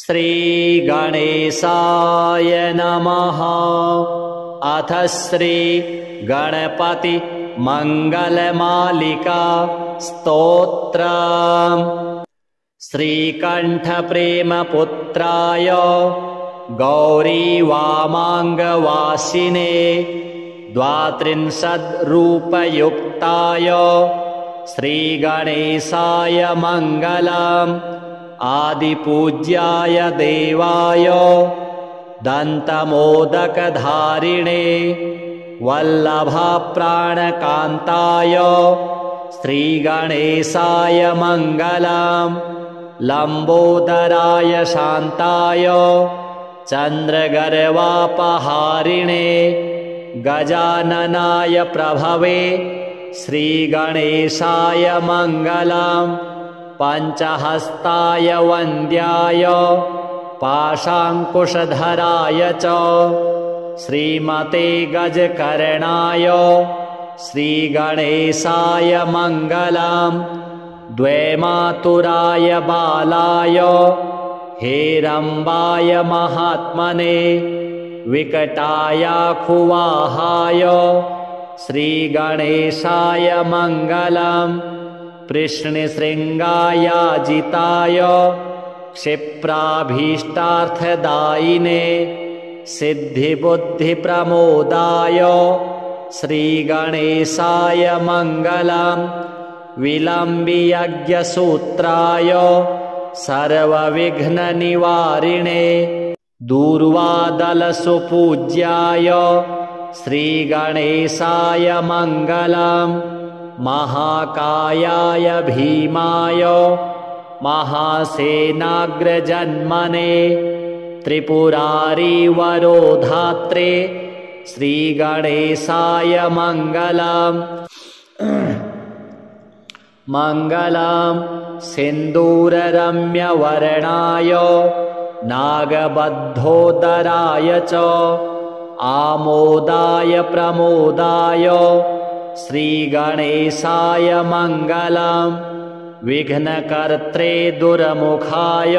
श्रीगणेशाय नमः। अथ श्रीगणपति मंगलमालिका स्तोत्रम्। श्रीकण्ठप्रेमपुत्राय गौरीवामाङ्गवासिने 32रूपयुक्ताय श्रीगणेशाय मङ्गलम्। आदिपूज्याय देवाय दन्तमोदकधारिणे वल्लभप्राणकान्ताय श्रीगणेशाय मङ्गलम्। लम्बोदराय शान्ताय चन्द्रगर्वापहारिणे गजाननाय प्रभवे श्रीगणेशाय मङ्गलम्। पञ्चहस्ताय वन्द्याय पाशाङ्कुशधराय च श्रीमते गजकर्णाय श्रीगणेशाय मङ्गलम्। द्वैमातुराय बालाय हेरम्बाय महात्मने विकटायाखुवाहाय श्रीगणेशाय मङ्गलम्। कृष्णशृङ्गायाजिताय क्षिप्राभीष्टार्थदायिने सिद्धिबुद्धिप्रमोदाय श्रीगणेशाय मङ्गलम्। विलम्बियज्ञसूत्राय सर्वविघ्ननिवारिणे दूर्वादलसुपूज्याय श्रीगणेशाय मङ्गलम्। महाकायाय भीमाय महासेनाग्रजन्मने त्रिपुरारिवरोधात्रे श्रीगणेशाय मङ्गलम्। मङ्गलम् सिन्दूररम्यवर्णाय नागबद्धोदराय च आमोदाय प्रमोदाय श्रीगणेशाय मङ्गलम्। विघ्नकर्त्रे दुर्मुखाय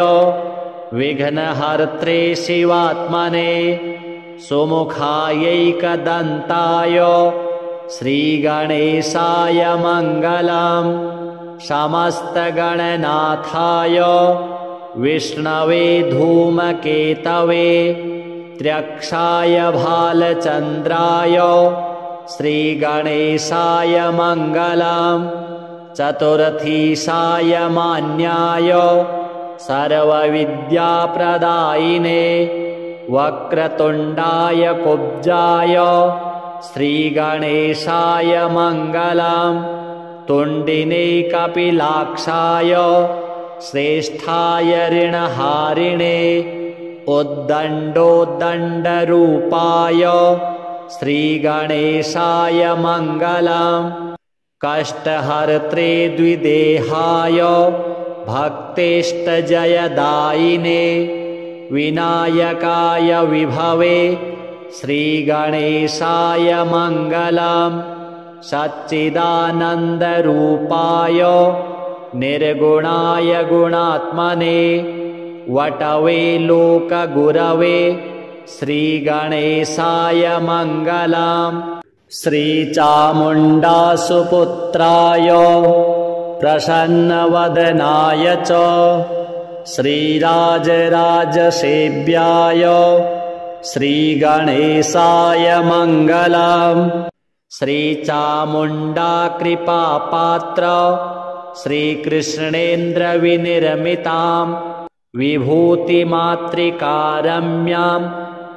विघ्नहर्त्रे शिवात्मने सुमुखायैकदन्ताय श्रीगणेशाय मङ्गलम्। समस्तगणनाथाय विष्णवे धूमकेतवे त्र्यक्षाय भालचन्द्राय श्रीगणेशाय मङ्गलम्। चतुर्थीशाय मान्याय सर्वविद्याप्रदायिने वक्रतुण्डाय कुब्जाय श्रीगणेशाय मङ्गलम्। तुण्डिने कपिलाक्षाय श्रेष्ठाय ऋणहारिणे उद्दण्डोद्दण्डरूपाय श्रीगणेशाय मङ्गलम्। कष्टहर्त्रे द्विदेहाय भक्तेष्टजयदायिने विनायकाय विभवे श्रीगणेशाय मङ्गलम्। सच्चिदानन्दरूपाय निर्गुणाय गुणात्मने वटवे लोकगुरवे श्रीगणेशाय मङ्गलम्। श्रीचामुण्डासुपुत्राय प्रसन्नवदनाय च श्रीराजराजसेव्याय श्रीगणेशाय मङ्गलम्। श्रीचामुण्डा कृपापात्र श्रीकृष्णेन्द्रविनिर्मितां विभूतिमातृकारम्यां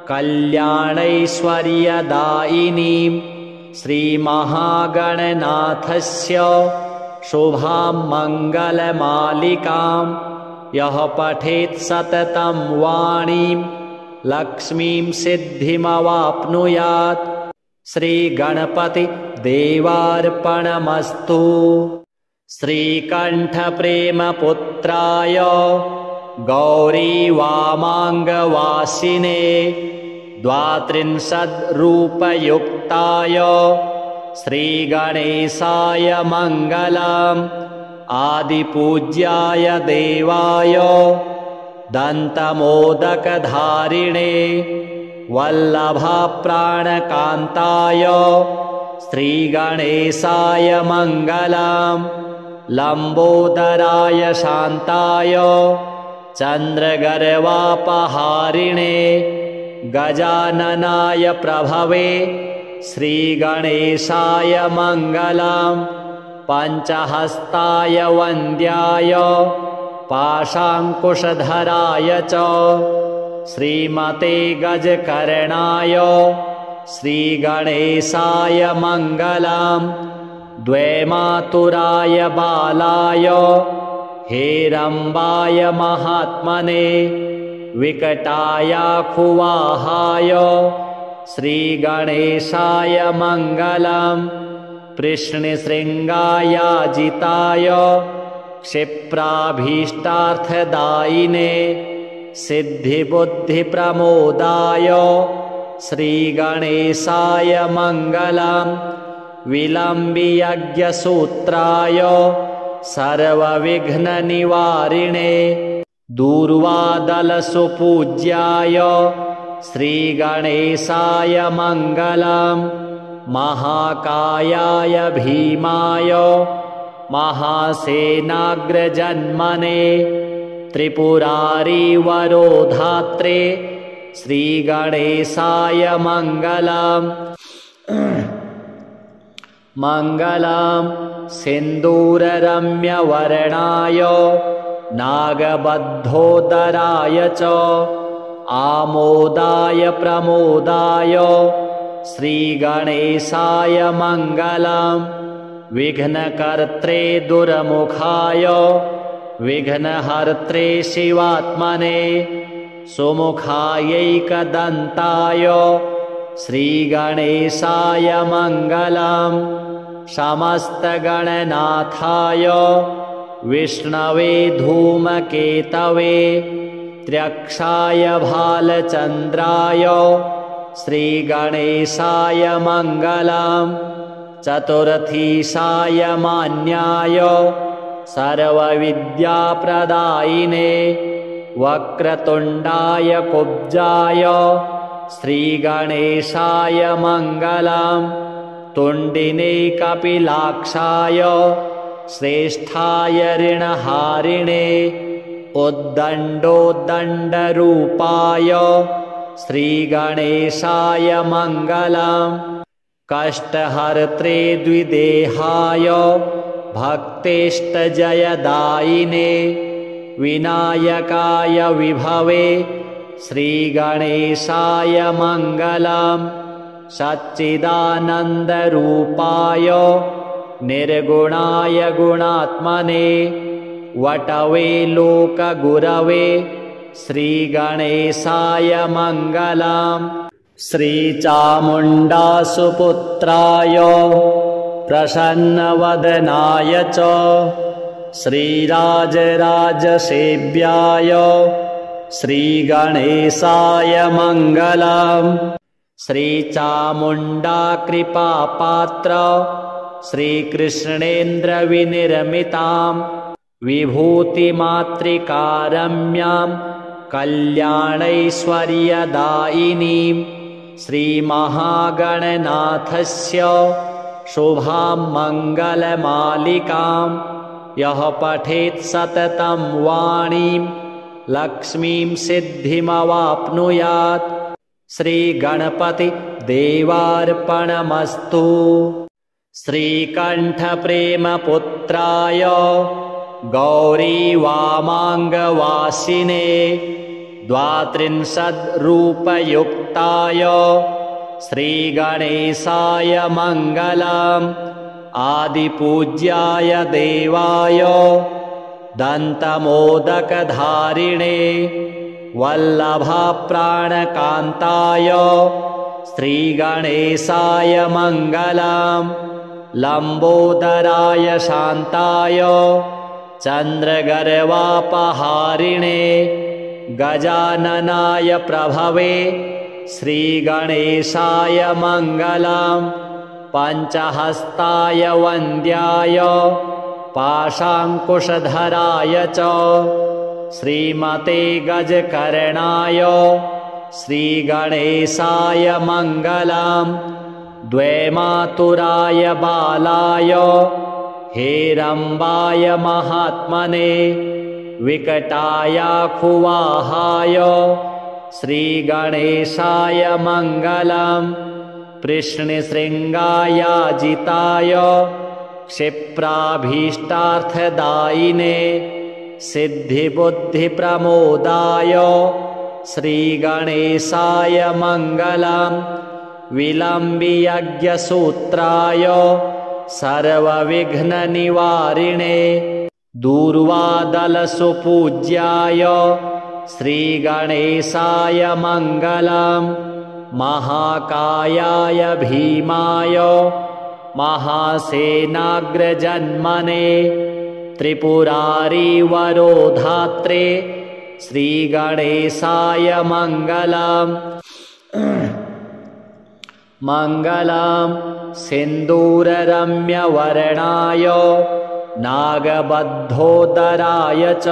कल्याणैश्वर्यदायिनीं श्रीमहागणनाथस्य शुभां मङ्गलमालिकां यः पठेत् सततं वाणीं लक्ष्मीं सिद्धिमवाप्नुयात्। श्रीगणपति देवार्पणमस्तु। श्रीकण्ठप्रेमपुत्राय गौरीवामाङ्गवासिने 32रूपयुक्ताय श्रीगणेशाय मङ्गलम्। आदिपूज्याय देवाय दन्तमोदकधारिणे वल्लभाप्राणकान्ताय श्रीगणेशाय मङ्गलम् लम्बोदराय शान्ताय चन्द्रगर्वापहारिणे गजाननाय प्रभवे श्रीगणेशाय मङ्गलम् पञ्चहस्ताय वन्द्याय पाशाङ्कुशधराय च श्रीमते गजकर्णाय श्रीगणेशाय मङ्गलम् द्वैमातुराय बालाय हेरम्बाय महात्मने विकटायाखुवाहाय श्रीगणेशाय मङ्गलम् कृष्णशृङ्गायाजिताय क्षिप्राभीष्टार्थदायिने सिद्धिबुद्धिप्रमोदाय श्रीगणेशाय मङ्गलम् विलम्बियज्ञसूत्राय सर्वविघ्ननिवारिणे दूर्वादलसुपूज्याय श्रीगणेशाय मङ्गलम् महाकायाय भीमाय महासेनाग्रजन्मने त्रिपुरारिवरोधात्रे श्रीगणेशाय मङ्गलम् मङ्गलम् सिन्दूररम्यवर्णाय नागबद्धोदराय च आमोदाय प्रमोदाय श्रीगणेशाय मङ्गलम् विघ्नकर्त्रे दुर्मुखाय विघ्नहर्त्रे शिवात्मने सुमुखायैकदन्ताय श्रीगणेशाय मङ्गलम् समस्तगणनाथाय विष्णवे धूमकेतवे त्र्यक्षाय भालचन्द्राय श्रीगणेशाय मङ्गलम् चतुर्थीशाय मान्याय सर्वविद्याप्रदायिने वक्रतुण्डाय कुब्जाय श्रीगणेशाय मङ्गलम् तुण्डिने कपिलाक्षाय श्रेष्ठाय ऋणहारिणे उद्दण्डोद्दण्डरूपाय श्रीगणेशाय मङ्गलम् कष्टहर्त्रे द्विदेहाय भक्तेष्टजयदायिने विनायकाय विभवे श्रीगणेशाय मङ्गलम् सच्चिदानन्दरूपाय निर्गुणाय गुणात्मने वटवे लोकगुरवे श्रीगणेशाय मङ्गलम् श्रीचामुण्डासुपुत्राय प्रसन्नवदनाय च श्रीराजराजसेव्याय श्रीगणेशाय मङ्गलम् श्रीचामुण्डाकृपापात्र श्रीकृष्णेन्द्रविनिर्मितां विभूतिमातृकारम्यां कल्याणैश्वर्यदायिनीं श्रीमहागणनाथस्य शुभां मङ्गलमालिकां यः पठेत् सततं वाणीं लक्ष्मीं सिद्धिमवाप्नुयात् श्रीगणपति देवार्पणमस्तु। श्रीकण्ठप्रेमपुत्राय गौरीवामाङ्गवासिने द्वात्रिंशद्रूपयुक्ताय श्रीगणेशाय मङ्गलम् आदिपूज्याय देवाय दन्तमोदकधारिणे वल्लभाप्राणकान्ताय श्रीगणेशाय मङ्गलम् लम्बोदराय शान्ताय चन्द्रगर्वापहारिणे गजाननाय प्रभवे श्रीगणेशाय मङ्गलम् पञ्चहस्ताय वन्द्याय पाशाङ्कुशधराय च श्रीमते गजकर्णाय श्रीगणेशाय मङ्गलम् द्वैमातुराय बालाय हेरम्बाय महात्मने विकटायाखुवाहाय श्रीगणेशाय मङ्गलम् कृष्णशृङ्गायाजिताय क्षिप्राभीष्टार्थदायिने सिद्धिबुद्धिप्रमोदाय श्रीगणेशाय मङ्गलम् विलम्बियज्ञसूत्राय सर्वविघ्ननिवारिणे दूर्वादलसुपूज्याय श्रीगणेशाय मङ्गलम् महाकायाय भीमाय महासेनाग्रजन्मने त्रिपुरारिवरोधात्रे श्रीगणेशाय मङ्गलम् मङ्गलम् सिन्दूररम्यवर्णाय नागबद्धोदराय च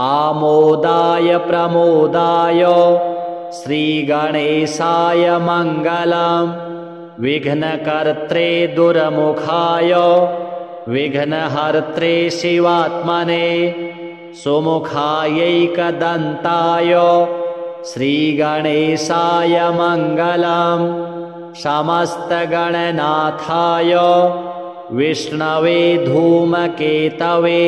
आमोदाय प्रमोदाय श्रीगणेशाय मङ्गलम् विघ्नकर्त्रे दुर्मुखाय विघ्नहर्त्रे शिवात्मने सुमुखायैकदन्ताय श्रीगणेशाय मङ्गलम् समस्तगणनाथाय विष्णवे धूमकेतवे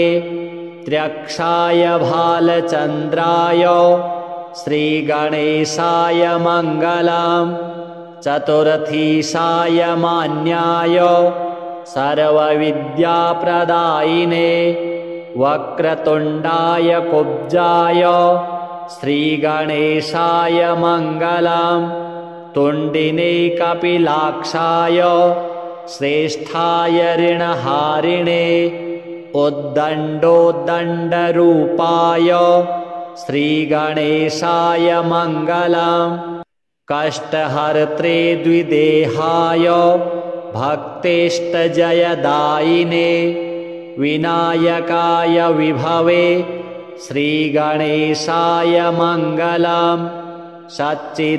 त्र्यक्षाय भालचन्द्राय श्रीगणेशाय मङ्गलम् चतुर्थीशाय मान्याय सर्वविद्याप्रदायिने वक्रतुण्डाय कुब्जाय श्रीगणेशाय मङ्गलम् तुण्डिने कपिलाक्षाय श्रेष्ठाय ऋणहारिणे उद्दण्डोद्दण्डरूपाय श्रीगणेशाय मङ्गलम् कष्टहर्त्रे द्विदेहाय भक्तेष्टजयदायिने विनायकाय विभवे श्रीगणेशाय मङ्गलम् सच्चिदानन्दरूपाय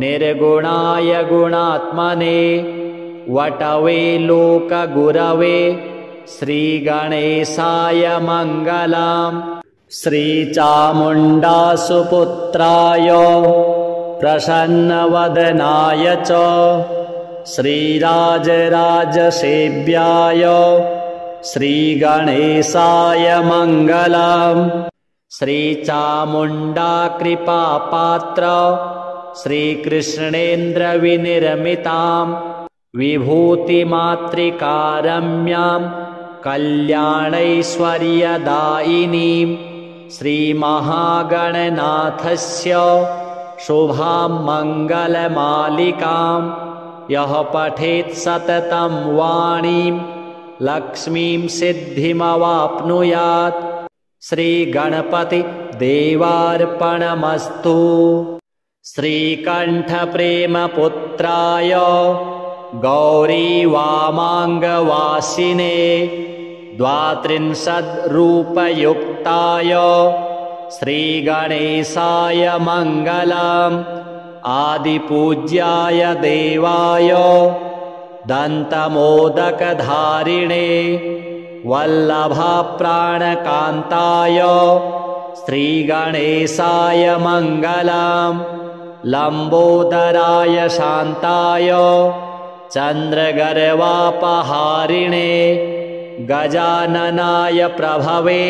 निर्गुणाय गुणात्मने वटवे लोकगुरवे श्रीगणेशाय मङ्गलम् श्रीचामुण्डासुपुत्राय प्रसन्नवदनाय च श्रीराजराजसेव्याय श्रीगणेशाय मङ्गलम् श्रीचामुण्डाकृपापात्र श्रीकृष्णेन्द्रविनिर्मितां विभूतिमातृकारम्यां कल्याणैश्वर्यदायिनीं श्रीमहागणनाथस्य शुभां मङ्गलमालिकां यः पठेत् सततं वाणीं लक्ष्मीं सिद्धिमवाप्नुयात् श्रीगणपति देवार्पणमस्तु। श्रीकण्ठप्रेमपुत्राय गौरीवामाङ्गवासिने द्वात्रिंशद्रूपयुक्ताय श्रीगणेशाय मङ्गलम् आदिपूज्याय देवाय दन्तमोदकधारिणे वल्लभप्राणकान्ताय श्रीगणेशाय मङ्गलम् लम्बोदराय शान्ताय चन्द्रगर्वापहारिणे गजाननाय प्रभवे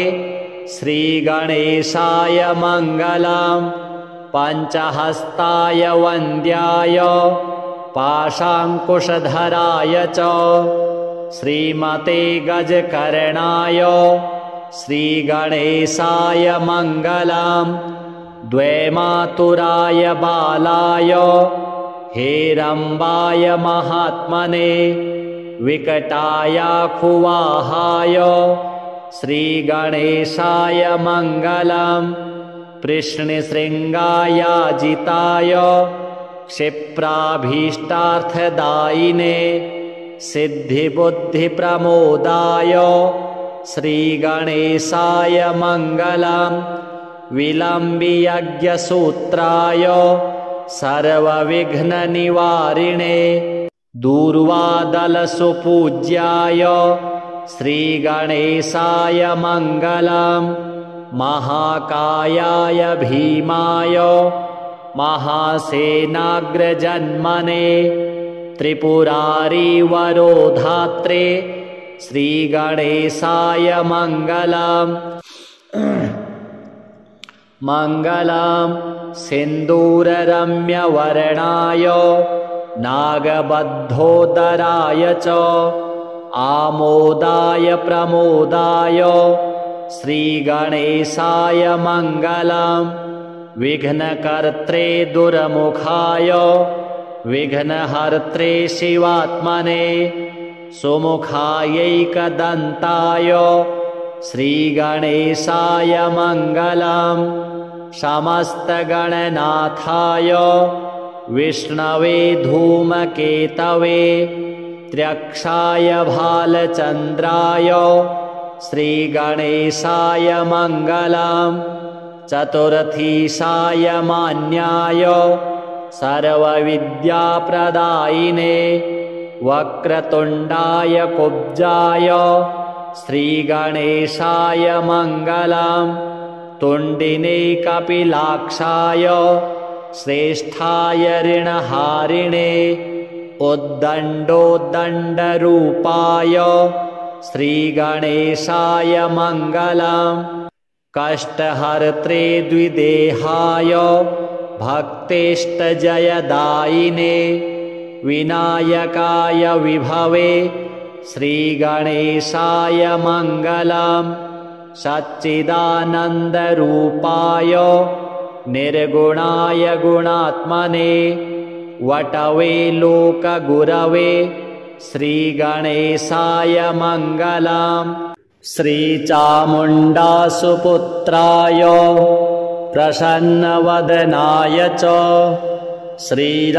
श्रीगणेशाय मङ्गलम् पञ्चहस्ताय वन्द्याय पाशाङ्कुशधराय च श्रीमते गजकर्णाय श्रीगणेशाय मङ्गलम् द्वैमातुराय बालाय हेरम्बाय महात्मने विकटायाखुवाहाय श्रीगणेशाय मङ्गलम् कृष्णशृङ्गायाजिताय क्षिप्राभीष्टार्थदायिने सिद्धिबुद्धिप्रमोदाय श्रीगणेशाय मङ्गलम् विलम्बियज्ञसूत्राय सर्वविघ्ननिवारिणे दूर्वादलसुपूज्याय श्रीगणेशाय मङ्गलम् महाकायाय भीमाय महासेनाग्रजन्मने त्रिपुरारिवरोधात्रे श्रीगणेशाय मङ्गलम् मङ्गलम् सिन्दूररम्यवर्णाय नागबद्धोदराय च आमोदाय प्रमोदाय श्रीगणेशाय मङ्गलम् विघ्नकर्त्रे दुर्मुखाय विघ्नहर्त्रे शिवात्मने सुमुखायैकदन्ताय श्रीगणेशाय मङ्गलम् समस्तगणनाथाय विष्णवे धूमकेतवे त्र्यक्षाय भालचन्द्राय श्रीगणेशाय मङ्गलम् चतुर्थीशाय मान्याय सर्वविद्याप्रदायिने वक्रतुण्डाय कुब्जाय श्रीगणेशाय मङ्गलम् तुण्डिने कपिलाक्षाय श्रेष्ठाय ऋणहारिणे उद्दण्डोद्दण्डरूपाय श्रीगणेशाय मङ्गलम् कष्टहर्त्रे द्विदेहाय भक्तेष्टजयदायिने विनायकाय विभवे श्रीगणेशाय मङ्गलम् सच्चिदानन्दरूपाय निर्गुणाय गुणात्मने वटवे लोकगुरवे श्रीगणेशाय मङ्गलम् श्रीचामुण्डासुपुत्राय प्रसन्नवदनाय च श्रीराजराजसेव्याय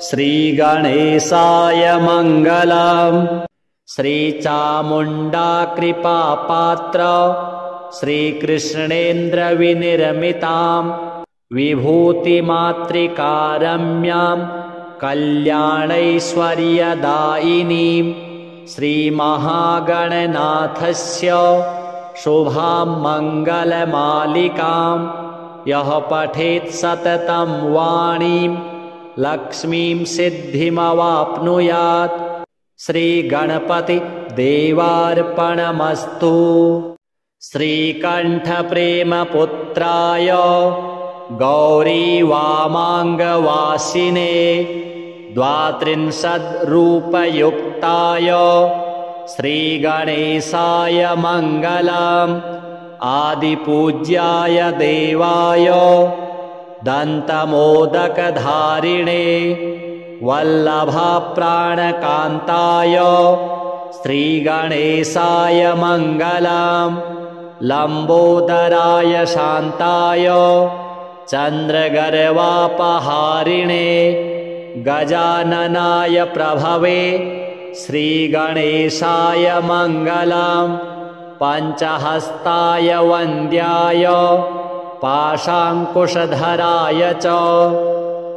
श्रीगणेशाय मङ्गलम् श्रीचामुण्डाकृपापात्र श्रीकृष्णेन्द्रविनिर्मितां विभूतिमातृकारम्यां कल्याणैश्वर्यदायिनीं श्रीमहागणनाथस्य शुभां मङ्गलमालिकां यः पठेत् सततं वाणीं लक्ष्मीं सिद्धिमवाप्नुयात् श्रीगणपति देवार्पणमस्तु। श्रीकण्ठप्रेमपुत्राय गौरीवामाङ्गवासिने द्वात्रिंशद्रूपयुक्ताय श्रीगणेशाय मङ्गलम् आदिपूज्याय देवाय दन्तमोदकधारिणे वल्लभप्राणकान्ताय श्रीगणेशाय मङ्गलम् लम्बोदराय शान्ताय चन्द्रगर्वापहारिणे गजाननाय प्रभवे श्रीगणेशाय मङ्गलम् पञ्चहस्ताय वन्द्याय पाशाङ्कुशधराय च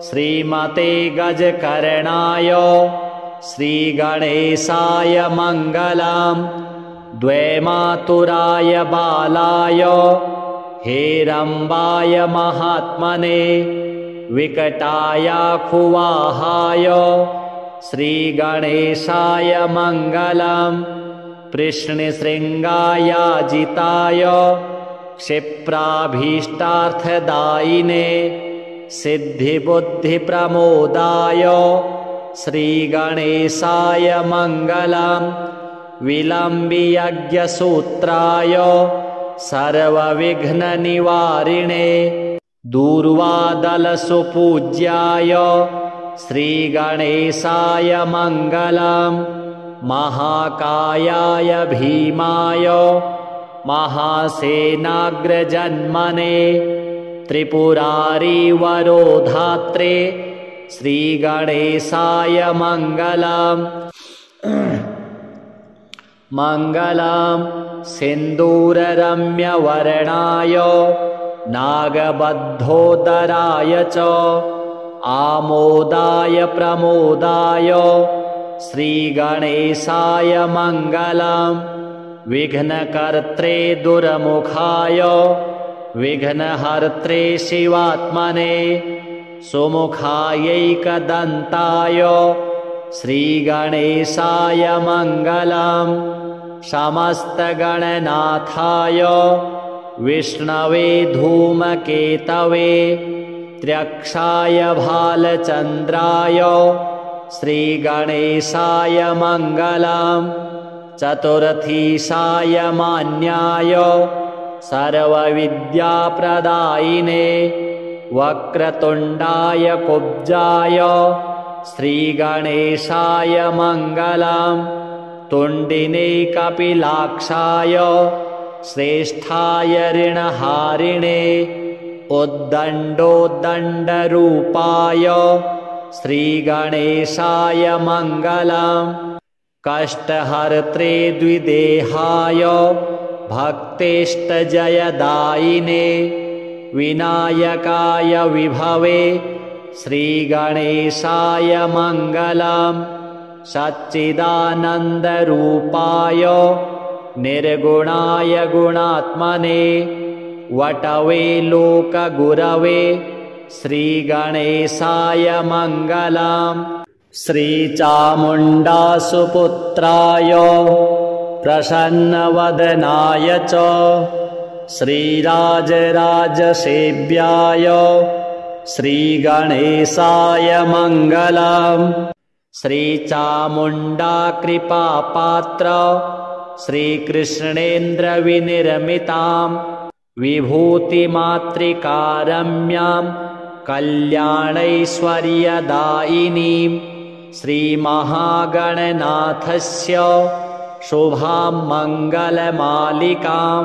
श्रीमते गजकर्णाय श्रीगणेशाय मङ्गलम् द्वैमातुराय बालाय हेरम्बाय महात्मने विकटायाखुवाहाय श्रीगणेशाय मङ्गलम् कृष्णशृङ्गायाजिताय क्षिप्राभीष्टार्थदायिने सिद्धिबुद्धिप्रमोदाय श्रीगणेशाय मङ्गलम् विलम्बियज्ञसूत्राय सर्वविघ्ननिवारिणे दूर्वादलसुपूज्याय श्रीगणेशाय मङ्गलम् महाकायाय भीमाय महासेनाग्रजन्मने त्रिपुरारिवरोधात्रे श्रीगणेशाय मङ्गलम् मङ्गलं सिन्दूररम्यवर्णाय नागबद्धोदराय च आमोदाय प्रमोदाय श्रीगणेशाय मङ्गलं विघ्नकर्त्रे दुर्मुखाय विघ्नहर्त्रे शिवात्मने सुमुखायैकदन्ताय श्रीगणेशाय मङ्गलं समस्तगणनाथाय विष्णवे धूमकेतवे त्र्यक्षाय भालचन्द्राय श्रीगणेशाय मङ्गलं चतुर्थीशाय मान्याय सर्वविद्याप्रदायिने वक्रतुण्डाय कुब्जाय श्रीगणेशाय मङ्गलं तुण्डिने कपिलाक्षाय श्रेष्ठाय ऋणहारिणे उद्दण्डोद्दण्डरूपाय श्रीगणेशाय मङ्गलं कष्टहर्त्रे द्विदेहाय भक्तेष्टजयदायिने विनायकाय विभवे श्रीगणेशाय मङ्गलं सच्चिदानन्दरूपाय निर्गुणाय गुणात्मने वटवे लोकगुरवे श्रीगणेशाय मङ्गलं श्रीचामुण्डासुपुत्राय प्रसन्नवदनाय च श्रीराजराजसेव्याय श्रीगणेशाय मङ्गलं श्रीचामुण्डाकृपापात्र श्रीकृष्णेन्द्रविनिर्मितां विभूतिमातृकारम्यां कल्याणैश्वर्यदायिनीं श्रीमहागणनाथस्य शुभां मङ्गलमालिकां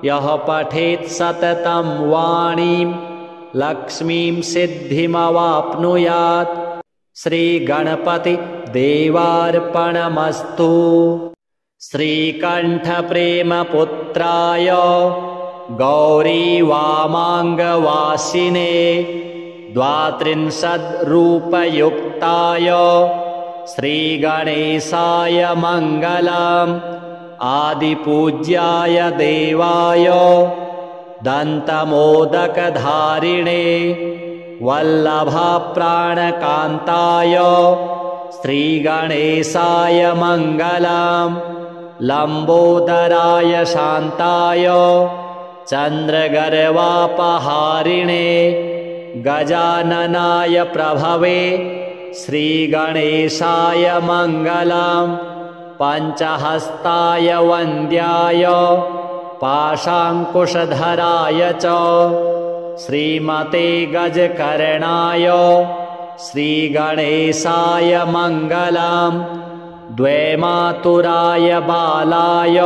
यः पठेत् सततं वाणीं लक्ष्मीं सिद्धिमवाप्नुयात् श्रीगणपतिदेवार्पणमस्तु। श्रीकण्ठप्रेमपुत्राय गौरीवामाङ्गवासिने द्वात्रिंशद्रूपयुक्ताय श्रीगणेशाय मङ्गलम् आदिपूज्याय देवाय दन्तमोदकधारिणे वल्लभप्राणकान्ताय श्रीगणेशाय मङ्गलम् लम्बोदराय शान्ताय चन्द्रगर्वापहारिणे गजाननाय प्रभवे श्रीगणेशाय मङ्गलम् पञ्चहस्ताय वन्द्याय पाशाङ्कुशधराय च श्रीमते गजकर्णाय श्रीगणेशाय मङ्गलम् द्वैमातुराय बालाय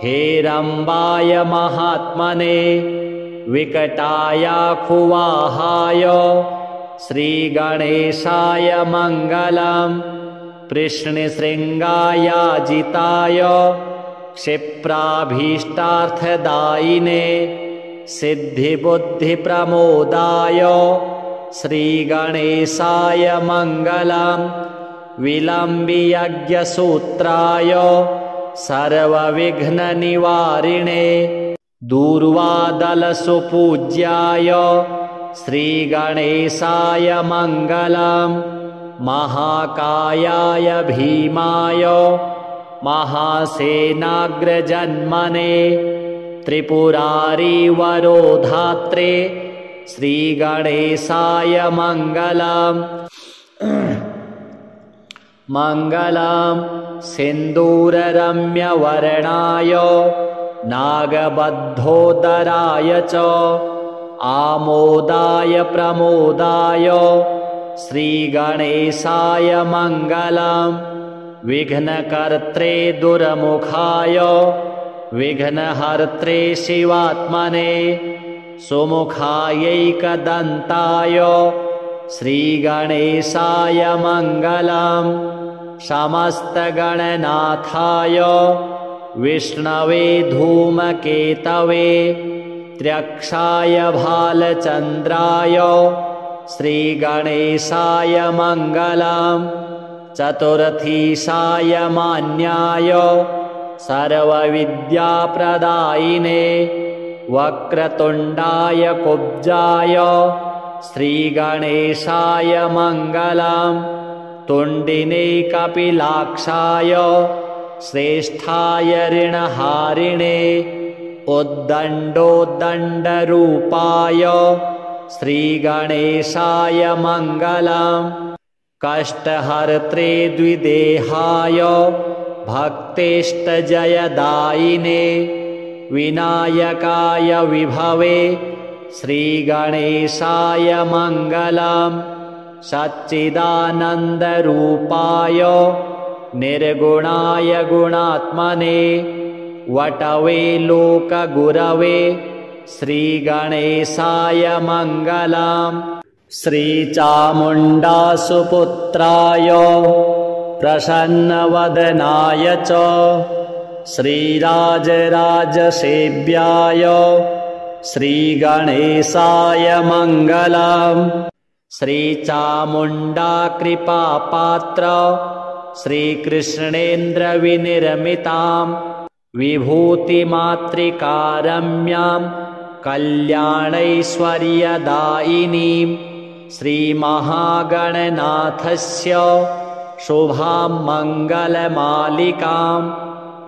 हेरम्बाय महात्मने विकटायाखुवाहाय श्रीगणेशाय मङ्गलम् कृष्णशृङ्गायाजिताय क्षिप्राभीष्टार्थदायिने सिद्धिबुद्धिप्रमोदाय श्रीगणेशाय मङ्गलम् विलम्बियज्ञसूत्राय सर्वविघ्ननिवारिणे दूर्वादलसुपूज्याय श्रीगणेशाय मङ्गलम् महाकायाय भीमाय महासेनाग्रजन्मने त्रिपुरारिवरोधात्रे श्रीगणेशाय मङ्गलम् मङ्गलं सिन्दूररम्यवर्णाय नागबद्धोदराय च आमोदाय प्रमोदाय श्रीगणेशाय मङ्गलं विघ्नकर्त्रे दुर्मुखाय विघ्नहर्त्रे शिवात्मने सुमुखायैकदन्ताय श्रीगणेशाय मङ्गलं समस्तगणनाथाय विष्णवे धूमकेतवे त्र्यक्षाय भालचन्द्राय श्रीगणेशाय मङ्गलम् चतुर्थीशाय मान्याय सर्वविद्याप्रदायिने वक्रतुण्डाय कुब्जाय श्रीगणेशाय मङ्गलम् तुण्डिने कपिलाक्षाय श्रेष्ठाय ऋणहारिणे उद्दण्डोद्दण्डरूपाय श्रीगणेशाय मङ्गलम् कष्टहर्त्रे द्विदेहाय भक्तेष्टजयदायिने विनायकाय विभवे श्रीगणेशाय मङ्गलम् सच्चिदानन्दरूपाय निर्गुणाय गुणात्मने वटवे लोकगुरवे श्रीगणेशाय मङ्गलम् श्रीचामुण्डासुपुत्राय प्रसन्नवदनाय च श्रीराजराजसेव्याय श्रीगणेशाय मङ्गलम् श्रीचामुण्डा कृपापात्र श्रीकृष्णेन्द्रविनिर्मितां विभूतिमातृकारम्यां कल्याणैश्वर्यदायिनीं श्रीमहागणनाथस्य शुभां मङ्गलमालिकां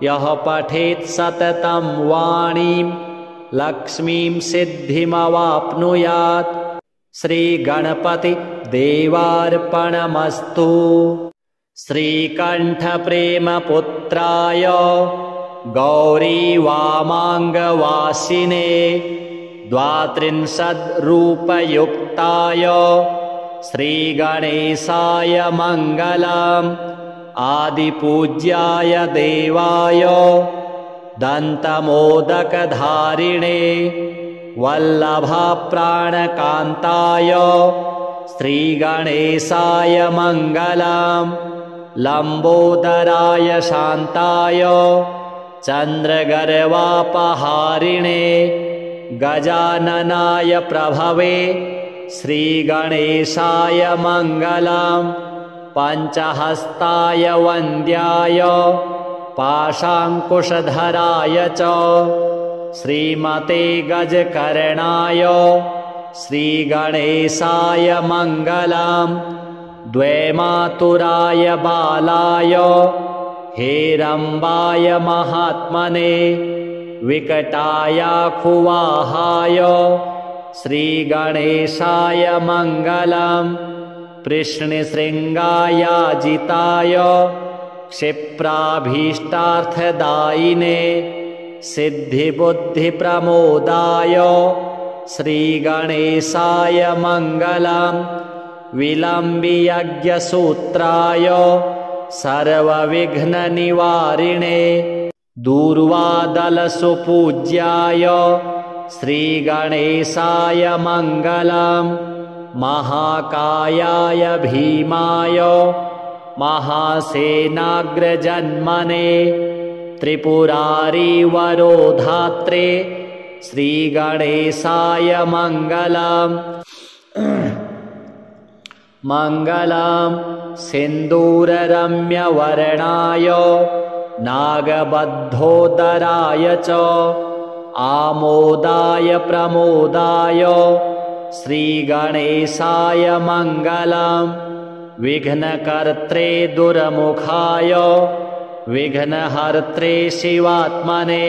यः पठेत् सततं वाणीं लक्ष्मीं सिद्धिमवाप्नुयात् श्रीगणपति देवार्पणमस्तु। श्रीकण्ठप्रेमपुत्राय गौरीवामाङ्गवासिने द्वात्रिंशद्रूपयुक्ताय श्रीगणेशाय मङ्गलम् आदिपूज्याय देवाय दन्तमोदकधारिणे वल्लभप्राणकान्ताय श्रीगणेशाय मङ्गलम् लम्बोदराय शान्ताय चन्द्रगर्वापहारिणे गजाननाय प्रभवे श्रीगणेशाय मङ्गलम् पञ्चहस्ताय वन्द्याय पाशाङ्कुशधराय च श्रीमते गजकर्णाय श्रीगणेशाय मङ्गलम् द्वैमातुराय बालाय हेरम्बाय महात्मने विकटायाखुवाहाय श्रीगणेशाय मङ्गलम् कृष्णशृङ्गायाजिताय क्षिप्राभीष्टार्थदायिने सिद्धिबुद्धिप्रमोदाय श्रीगणेशाय मङ्गलम् विलम्बियज्ञसूत्राय सर्वविघ्ननिवारिणे दूर्वादलसुपूज्याय श्रीगणेशाय मङ्गलम् महाकायाय भीमाय महासेनाग्रजन्मने त्रिपुरारिवरोधात्रे श्रीगणेशाय मङ्गलम् मङ्गलम् सिन्दूररम्यवर्णाय नागबद्धोदराय च आमोदाय प्रमोदाय श्रीगणेशाय मङ्गलम् विघ्नकर्त्रे दुर्मुखाय विघ्नहर्त्रे शिवात्मने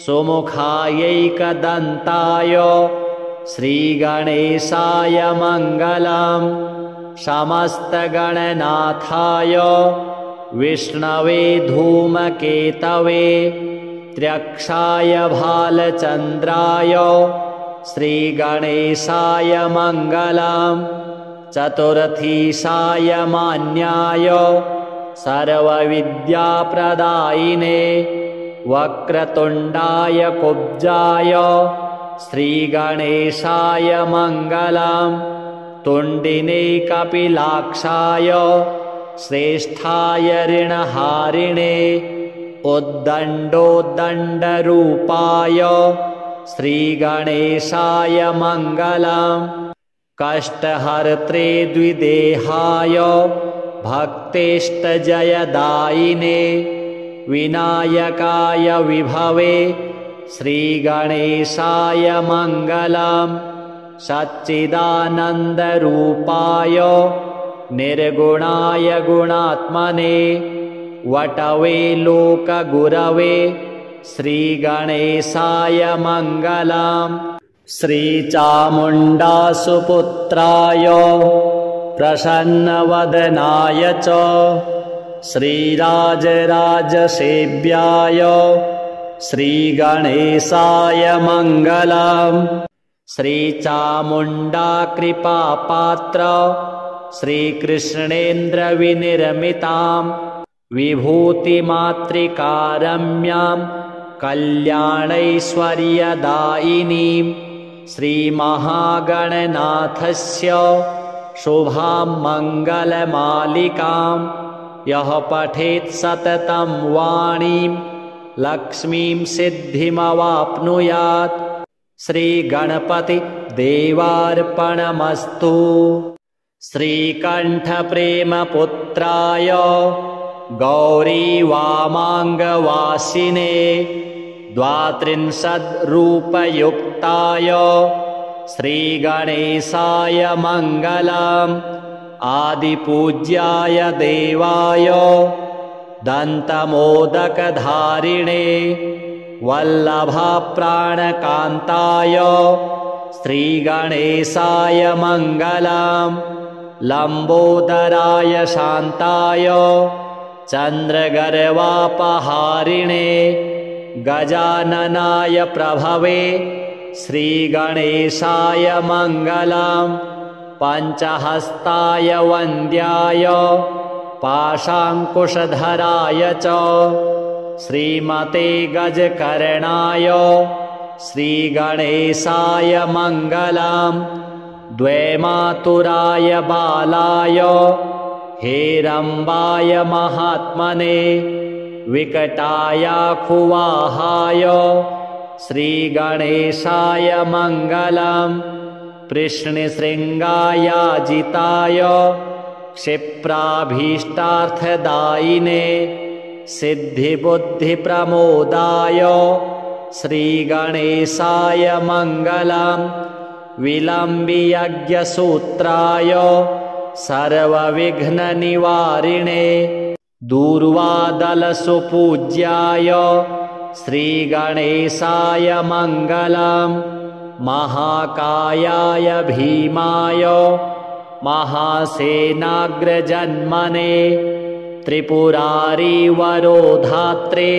सुमुखायैकदन्ताय श्रीगणेशाय मङ्गलम् समस्तगणनाथाय विष्णवे धूमकेतवे त्र्यक्षाय भालचन्द्राय श्रीगणेशाय मङ्गलम् चतुर्थीशाय मान्याय सर्वविद्याप्रदायिने वक्रतुण्डाय कुब्जाय श्रीगणेशाय मङ्गलम् तुण्डिने कपिलाक्षाय श्रेष्ठाय ऋणहारिणे उद्दण्डोद्दण्डरूपाय श्रीगणेशाय मङ्गलम् कष्टहर्त्रे द्विदेहाय भक्तेष्टजयदायिने विनायकाय विभवे श्रीगणेशाय मङ्गलम् सच्चिदानन्दरूपाय निर्गुणाय गुणात्मने वटवे लोकगुरवे श्रीगणेशाय मङ्गलम् श्रीचामुण्डासुपुत्राय प्रसन्नवदनाय च श्रीराजराजसेव्याय श्रीगणेशाय मङ्गलम् श्रीचामुण्डाकृपापात्र श्रीकृष्णेन्द्रविनिर्मितां विभूतिमातृकारम्यां कल्याणैश्वर्यदायिनीं श्रीमहागणनाथस्य शुभां मङ्गलमालिकां यः पठेत् सततं वाणीं लक्ष्मीं सिद्धिमवाप्नुयात् श्रीगणपति देवार्पणमस्तु। श्रीकण्ठप्रेमपुत्राय गौरीवामाङ्गवासिने 32रूपयुक्ताय श्रीगणेशाय मङ्गलम् आदिपूज्याय देवाय दन्तमोदकधारिणे वल्लभप्राणकान्ताय श्रीगणेशाय मङ्गलम् लम्बोदराय शान्ताय चन्द्रगर्वापहारिणे गजाननाय प्रभवे श्रीगणेशाय मङ्गलम् पञ्चहस्ताय वन्द्याय पाशाङ्कुशधराय च श्रीमते गजकर्णाय श्रीगणेशाय मङ्गलम् द्वैमातुराय बालाय हेरम्बाय महात्मने विकटायाखुवाहाय श्रीगणेशाय मङ्गलम् कृष्णशृङ्गायाजिताय क्षिप्राभीष्टार्थदायिने सिद्धिबुद्धिप्रमोदाय श्रीगणेशाय मङ्गलम् विलम्बियज्ञसूत्राय सर्वविघ्ननिवारिणे दूर्वादलसुपूज्याय श्रीगणेशाय मङ्गलम् महाकायाय भीमाय महासेनाग्रजन्मने त्रिपुरारिवरोधात्रे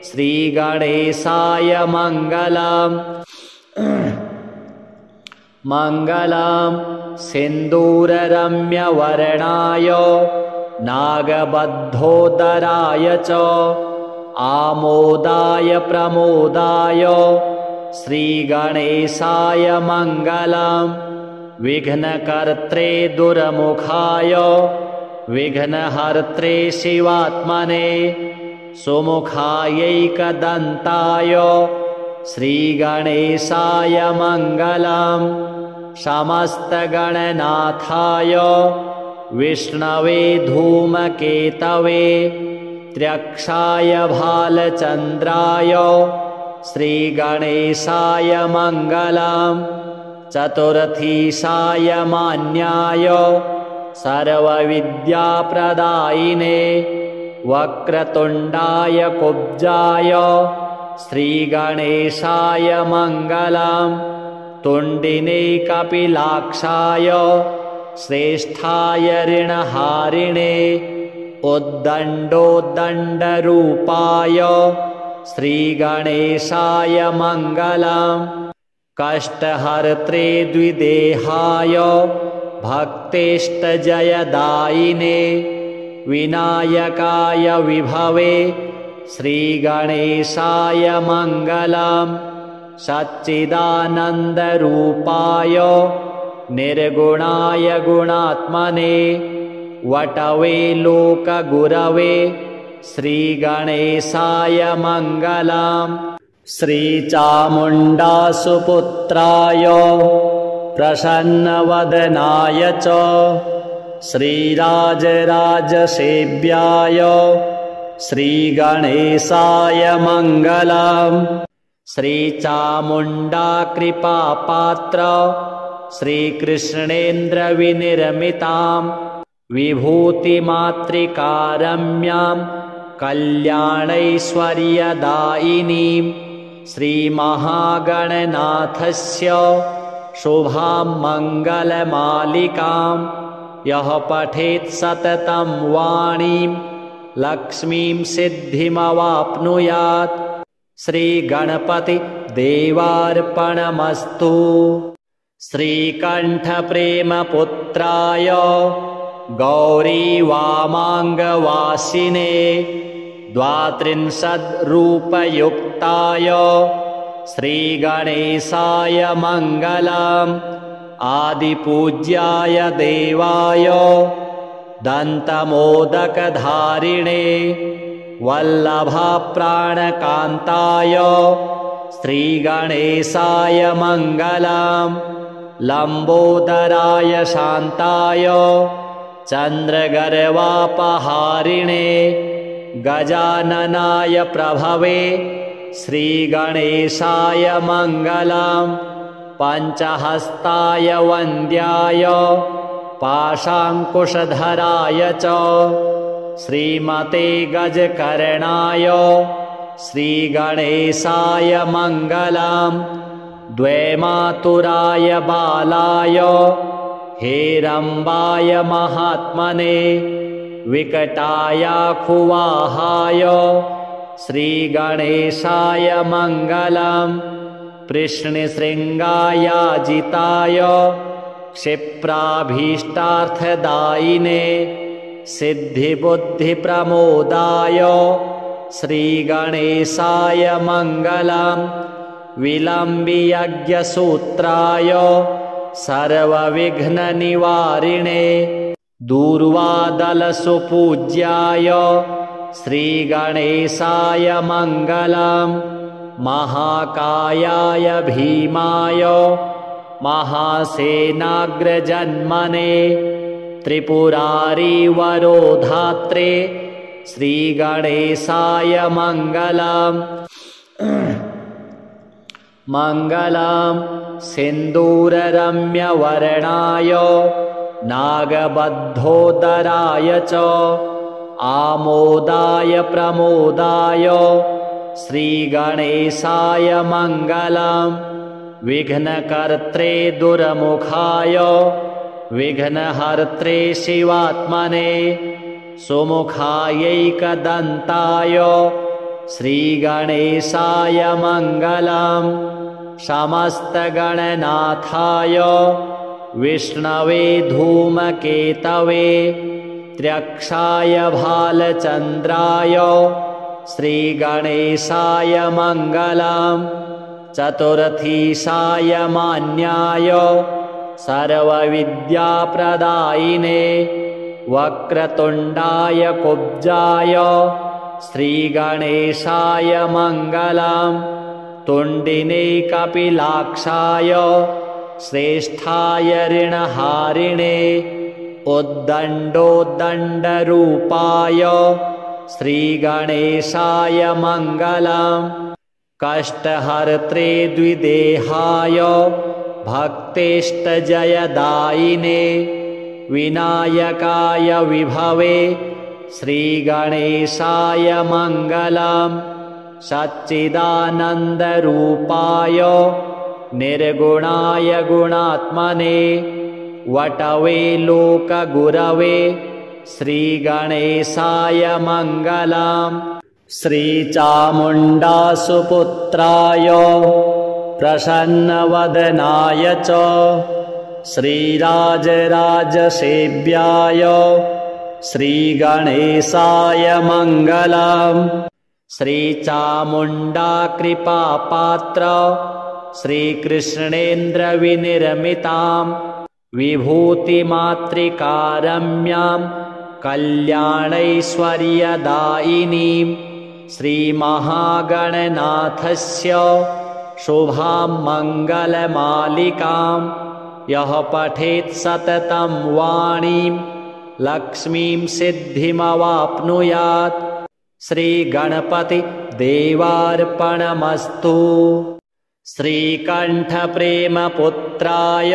श्रीगणेशाय मङ्गलम् मङ्गलम् सिन्दूररम्यवर्णाय नागबद्धोदराय च आमोदाय प्रमोदाय श्रीगणेशाय मङ्गलम् विघ्नकर्त्रे दुर्मुखाय विघ्नहर्त्रे शिवात्मने सुमुखायैकदन्ताय श्रीगणेशाय मङ्गलम् समस्तगणनाथाय विष्णवे धूमकेतवे त्र्यक्षाय भालचन्द्राय श्रीगणेशाय मङ्गलम् चतुर्थीशाय मान्याय सर्वविद्याप्रदायिने वक्रतुण्डाय कुब्जाय श्रीगणेशाय मङ्गलम् तुण्डिने कपिलाक्षाय श्रेष्ठाय ऋणहारिणे उद्दण्डोद्दण्डरूपाय श्रीगणेशाय मङ्गलम् कष्टहर्त्रे द्विदेहाय भक्तेष्टजयदायिने विनायकाय विभवे श्रीगणेशाय मङ्गलम् सच्चिदानन्दरूपाय निर्गुणाय गुणात्मने वटवे लोकगुरवे श्रीगणेशाय मङ्गलम्। श्रीचामुण्डासुपुत्राय प्रसन्नवदनाय च श्रीराजराजसेव्याय श्रीगणेशाय मङ्गलम्। श्रीचामुण्डा कृपापात्र श्रीकृष्णेन्द्रविनिर्मितां विभूतिमातृकारम्यां कल्याणैश्वर्यदायिनीं श्रीमहागणनाथस्य शुभां मङ्गलमालिकां यः पठेत् सततं वाणीं लक्ष्मीं सिद्धिमवाप्नुयात्। श्रीगणपतिदेवार्पणमस्तु। श्रीकण्ठप्रेमपुत्राय गौरीवामाङ्गवासिने 32रूपयुक्ताय श्रीगणेशाय मङ्गलम्। आदिपूज्याय देवाय दन्तमोदकधारिणे वल्लभप्राणकान्ताय श्रीगणेशाय मङ्गलम्। लम्बोदराय शान्ताय चन्द्रगर्वापहारिणे गजाननाय प्रभवे श्रीगणेशाय मङ्गलम्। पञ्चहस्ताय वन्द्याय पाशाङ्कुशधराय च श्रीमते गजकर्णाय श्रीगणेशाय मङ्गलम्। द्वैमातुराय बालाय हेरम्बाय महात्मने विकटायाखुवाहाय श्रीगणेशाय मङ्गलम्। कृष्णशृङ्गायाजिताय क्षिप्राभीष्टार्थदायिने सिद्धिबुद्धिप्रमोदाय श्रीगणेशाय मङ्गलम्। विलम्बियज्ञसूत्राय सर्वविघ्ननिवारिणे दूर्वादलसुपूज्याय श्रीगणेशाय मङ्गलम्। महाकायाय भीमाय महासेनाग्रजन्मने त्रिपुरारिवरोधात्रे श्रीगणेशाय मङ्गलम्। मङ्गलम् सिन्दूररम्यवर्णाय नागबद्धोदराय च आमोदाय प्रमोदाय श्रीगणेशाय मङ्गलम्। विघ्नकर्त्रे दुर्मुखाय विघ्नहर्त्रे शिवात्मने सुमुखायैकदन्ताय श्रीगणेशाय मङ्गलम्। समस्तगणनाथाय विष्णवे धूमकेतवे त्र्यक्षाय भालचन्द्राय श्रीगणेशाय मङ्गलम्। चतुर्थीशाय मान्याय सर्वविद्याप्रदायिने वक्रतुण्डाय कुब्जाय श्रीगणेशाय मङ्गलम्। तुण्डिने कपिलाक्षाय श्रेष्ठाय ऋणहारिणे उद्दण्डोद्दण्डरूपाय श्रीगणेशाय मङ्गलम्। कष्टहर्त्रे द्विदेहाय भक्तेष्टजयदायिने विनायकाय विभवे श्रीगणेशाय मङ्गलम्। सच्चिदानन्दरूपाय निर्गुणाय गुणात्मने वटवे लोकगुरवे श्रीगणेशाय मङ्गलम्। श्रीचामुण्डासुपुत्राय प्रसन्नवदनाय च श्रीराजराजसेव्याय श्रीगणेशाय मङ्गलम्। श्रीचामुण्डा कृपापात्र श्रीकृष्णेन्द्रविनिर्मितां विभूतिमातृकारम्यां कल्याणैश्वर्यदायिनीं श्रीमहागणनाथस्य शुभां मङ्गलमालिकां यः पठेत् सततं वाणीं लक्ष्मीं सिद्धिमवाप्नुयात्। श्रीगणपति देवार्पणमस्तु। श्रीकण्ठप्रेमपुत्राय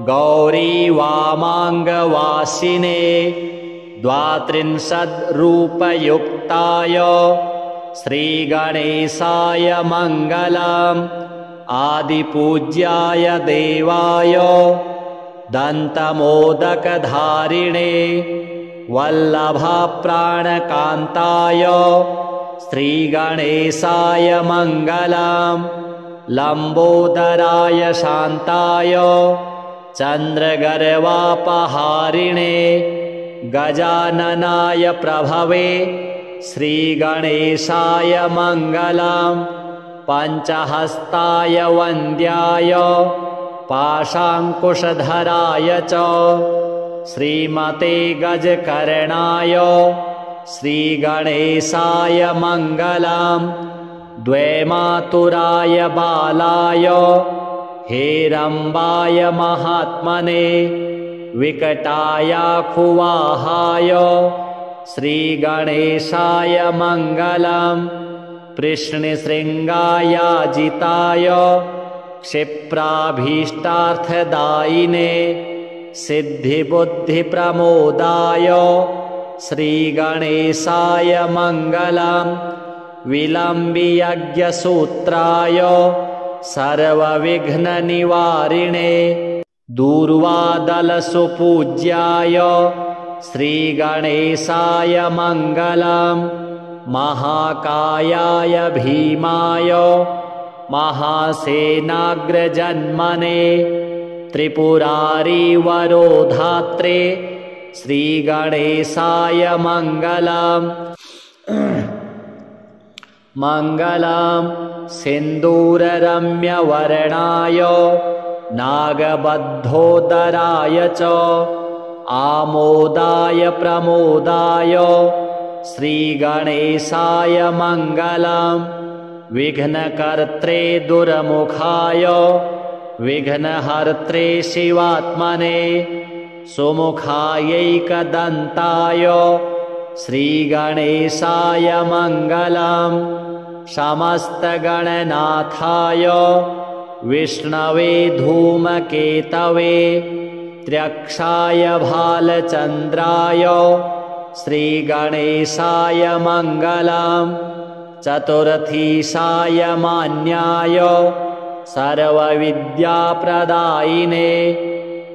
गौरीवामाङ्गवासिने 32रूपयुक्ताय श्रीगणेशाय मङ्गलम्। आदिपूज्याय देवाय दन्तमोदकधारिणे वल्लभप्राणकान्ताय श्रीगणेशाय मङ्गलम्। लम्बोदराय शान्ताय चन्द्रगर्वापहारिणे गजाननाय प्रभवे श्रीगणेशाय मङ्गलम्। पञ्चहस्ताय वन्द्याय पाशाङ्कुशधराय च श्रीमते गजकर्णाय श्रीगणेशाय मङ्गलम्। द्वैमातुराय बालाय हेरम्बाय महात्मने विकटायाखुवाहाय श्रीगणेशाय मङ्गलम्। कृष्णशृङ्गायाजिताय क्षिप्राभीष्टार्थदायिने सिद्धिबुद्धिप्रमोदाय श्रीगणेशाय मङ्गलम्। विलम्बियज्ञसूत्राय सर्वविघ्ननिवारिणे दूर्वादलसुपूज्याय श्रीगणेशाय मङ्गलम्। महाकायाय भीमाय महासेनाग्रजन्मने त्रिपुरारिवरोधात्रे श्रीगणेशाय मङ्गलम्। मङ्गलम् सिन्दूररम्यवर्णाय नागबद्धोदराय च आमोदाय प्रमोदाय श्रीगणेशाय मङ्गलम्। विघ्नकर्त्रे दुर्मुखाय विघ्नहर्त्रे शिवात्मने सुमुखायैकदन्ताय श्रीगणेशाय मङ्गलम्। समस्तगणनाथाय विष्णवे धूमकेतवे त्र्यक्षाय भालचन्द्राय श्रीगणेशाय मङ्गलम्। चतुर्थीशाय मान्याय सर्वविद्याप्रदायिने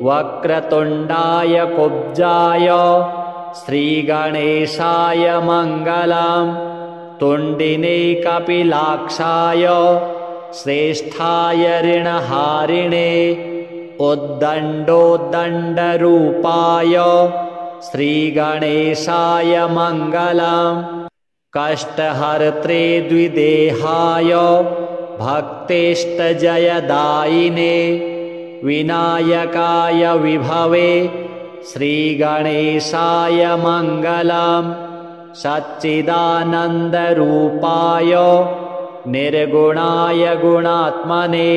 वक्रतुण्डाय कुब्जाय श्रीगणेशाय मङ्गलम्। तुण्डिने कपिलाक्षाय श्रेष्ठाय ऋणहारिणे उद्दण्डोद्दण्डरूपाय श्रीगणेशाय मङ्गलम्। कष्टहर्त्रे द्विदेहाय भक्तेष्टजयदायिने विनायकाय विभवे श्रीगणेशाय मङ्गलम्। सच्चिदानन्दरूपाय निर्गुणाय गुणात्मने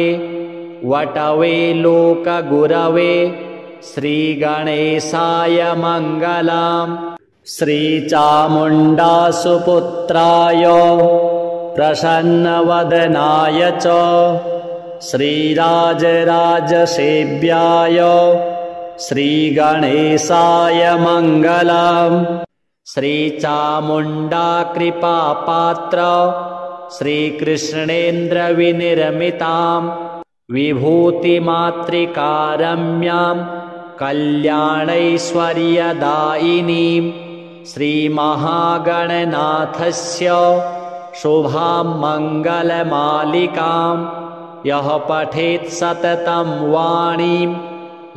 वटवे लोकगुरवे श्रीगणेशाय मङ्गलम्। श्रीचामुण्डासुपुत्राय प्रसन्नवदनाय च श्रीराजराजसेव्याय श्रीगणेशाय मङ्गलम्। श्रीचामुण्डाकृपापात्र श्रीकृष्णेन्द्रविनिर्मितां विभूतिमातृकारम्यां कल्याणैश्वर्यदायिनीं श्रीमहागणनाथस्य शुभां मङ्गलमालिकां यः पठेत् सततं वाणीं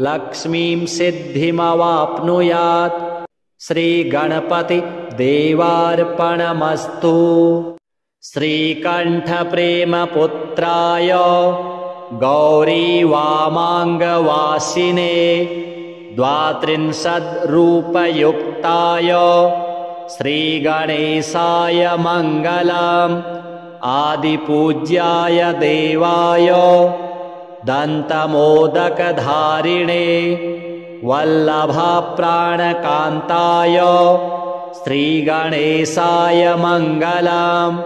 लक्ष्मीं सिद्धिमवाप्नुयात्। श्रीगणपति देवार्पणमस्तु। श्रीकण्ठप्रेमपुत्राय गौरीवामाङ्गवासिने द्वात्रिंशद्रूपयुक्ताय श्रीगणेशाय मङ्गलम्। आदिपूज्याय देवाय दन्तमोदकधारिणे वल्लभप्राणकान्ताय श्रीगणेशाय मङ्गलम्।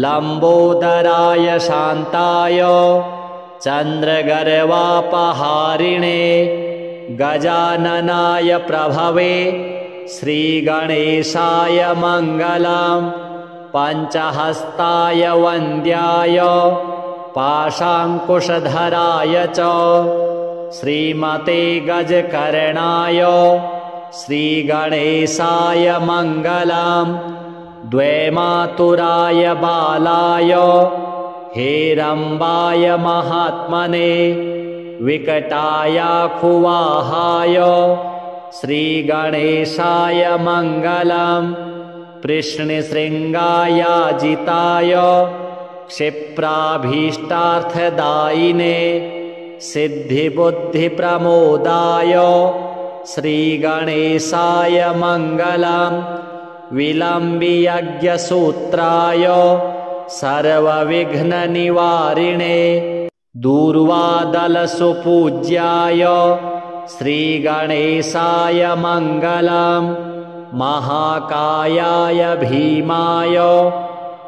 लम्बोदराय शान्ताय चन्द्रगर्वापहारिणे गजाननाय प्रभवे श्रीगणेशाय मङ्गलम्। पञ्चहस्ताय वन्द्याय पाशाङ्कुशधराय च श्रीमते गजकर्णाय श्रीगणेशाय मङ्गलम्। द्वैमातुराय बालाय हेरम्बाय महात्मने विकटायाखुवाहाय श्रीगणेशाय मङ्गलम्। कृष्णशृङ्गायाजिताय क्षिप्राभीष्टार्थदायिने सिद्धिबुद्धिप्रमोदाय श्रीगणेशाय मङ्गलम्। विलम्बियज्ञसूत्राय सर्वविघ्ननिवारिणे दूर्वादलसुपूज्याय श्रीगणेशाय मङ्गलम्। महाकायाय भीमाय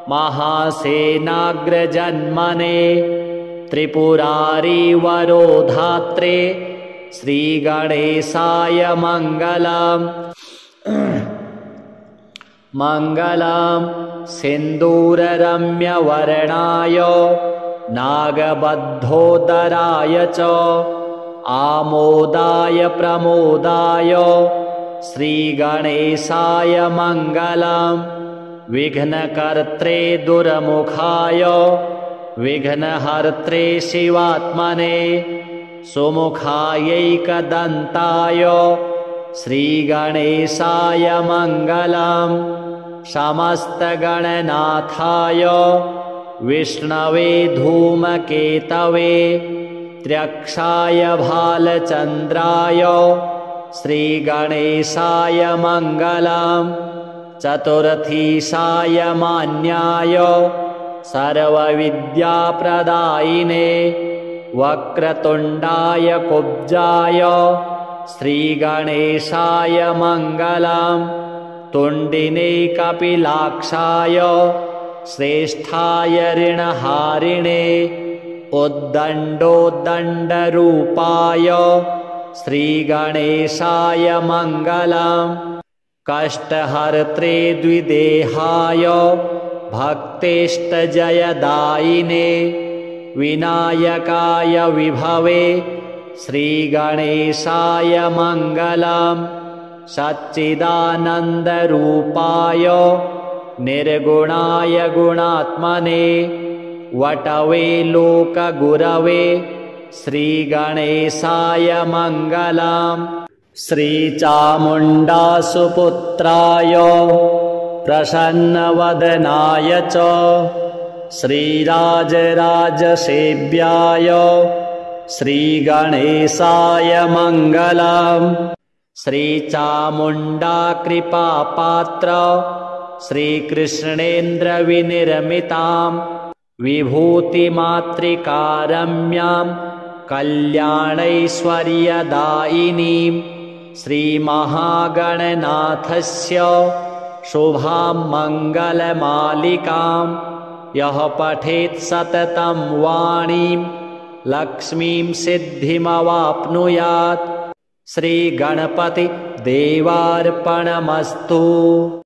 महासेनाग्रजन्मने त्रिपुरारिवरोधात्रे श्रीगणेशाय मङ्गलम्। मङ्गलम् सिन्दूररम्यवर्णाय नागबद्धोदराय च आमोदाय प्रमोदाय श्रीगणेशाय मङ्गलम्। विघ्नकर्त्रे दुर्मुखाय विघ्नहर्त्रे शिवात्मने सुमुखायैकदन्ताय श्रीगणेशाय मङ्गलम्। समस्तगणनाथाय विष्णवे धूमकेतवे त्र्यक्षाय भालचन्द्राय श्रीगणेशाय मङ्गलम्। चतुर्थीशाय मान्याय सर्वविद्याप्रदायिने वक्रतुण्डाय कुब्जाय श्रीगणेशाय मङ्गलम्। तुण्डिने कपिलाक्षाय श्रेष्ठाय ऋणहारिणे उद्दण्डोद्दण्डरूपाय श्रीगणेशाय मङ्गलम्। कष्टहर्त्रे द्विदेहाय भक्तेष्टजयदायिने विनायकाय विभवे श्रीगणेशाय मङ्गलम्। सच्चिदानन्दरूपाय निर्गुणाय गुणात्मने वटवे लोकगुरवे श्रीगणेशाय मङ्गलम्। श्रीचामुण्डासुपुत्राय प्रसन्नवदनाय च श्रीराजराजसेव्याय श्रीगणेशाय मङ्गलम्। श्रीचामुण्डाकृपापात्र श्रीकृष्णेन्द्रविनिर्मितां विभूतिमातृकारम्यां कल्याणैश्वर्यदायिनीं श्रीमहागणनाथस्य शुभां मङ्गलमालिकां यः पठेत् सततं वाणीं लक्ष्मीं सिद्धिमवाप्नुयात्। श्रीगणपति देवार्पणमस्तु।